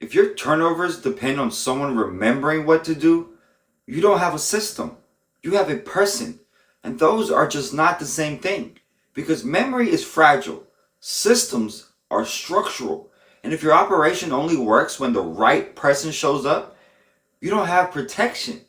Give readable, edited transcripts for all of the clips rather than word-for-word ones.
If your turnovers depend on someone remembering what to do, you don't have a system. You have a person. And those are just not the same thing. Because memory is fragile. Systems are structural. And if your operation only works when the right person shows up, you don't have protection.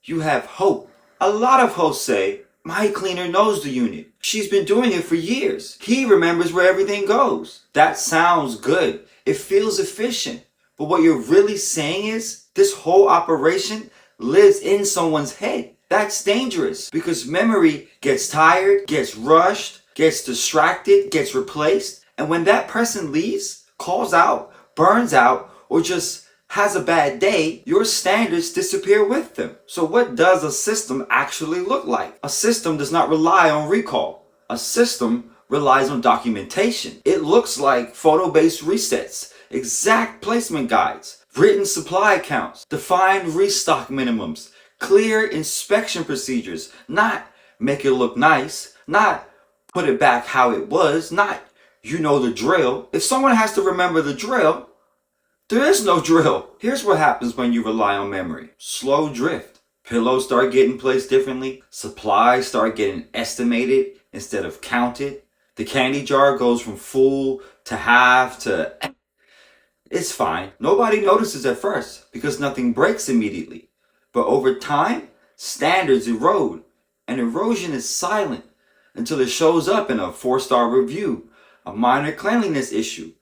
You have hope. A lot of hosts say, my cleaner knows the unit. She's been doing it for years. He remembers where everything goes. That sounds good. It feels efficient. But what you're really saying is, this whole operation lives in someone's head. That's dangerous because memory gets tired, gets rushed, gets distracted, gets replaced. And when that person leaves, calls out, burns out, or just has a bad day, your standards disappear with them. So what does a system actually look like? A system does not rely on recall. A system relies on documentation. It looks like photo-based resets, exact placement guides, written supply counts, defined restock minimums, clear inspection procedures, not make it look nice, not put it back how it was, not you know the drill. If someone has to remember the drill, there is no drill. Here's what happens when you rely on memory. Slow drift. Pillows start getting placed differently. Supplies start getting estimated instead of counted. The candy jar goes from full to half to... It's fine. Nobody notices at first because nothing breaks immediately. But over time, standards erode. And erosion is silent until it shows up in a 4-star review, a minor cleanliness issue,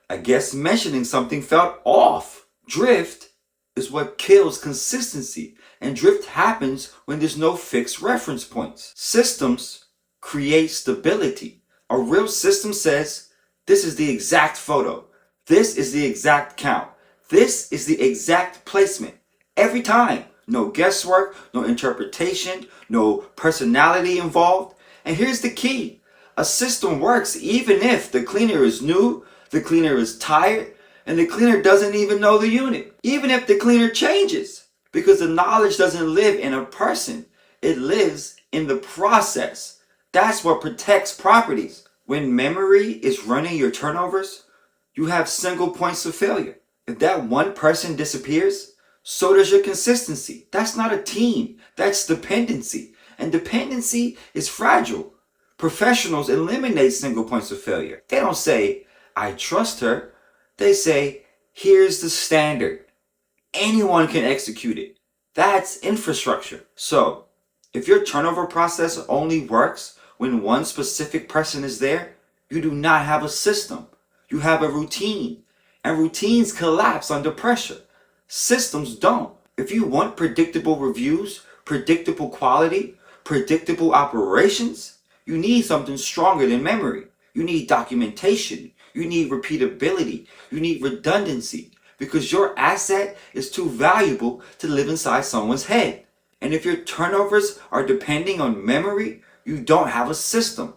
a guest mentioning something felt off. Drift is what kills consistency, and drift happens when there's no fixed reference points. Systems create stability. A real system says, this is the exact photo. This is the exact count. This is the exact placement. Every time. No guesswork, no interpretation, no personality involved. And here's the key. A system works even if the cleaner is new, the cleaner is tired, and the cleaner doesn't even know the unit. Even if the cleaner changes. Because the knowledge doesn't live in a person. It lives in the process. That's what protects properties. When memory is running your turnovers, you have single points of failure. If that one person disappears, so does your consistency. That's not a team. That's dependency. And dependency is fragile. Professionals eliminate single points of failure. They don't say, I trust her. They say, here's the standard. Anyone can execute it. That's infrastructure. So, if your turnover process only works when one specific person is there, you do not have a system. You have a routine. And routines collapse under pressure. Systems don't. If you want predictable reviews, predictable quality, predictable operations, you need something stronger than memory. You need documentation. You need repeatability. You need redundancy. Because your asset is too valuable to live inside someone's head. And if your turnovers are depending on memory, you don't have a system.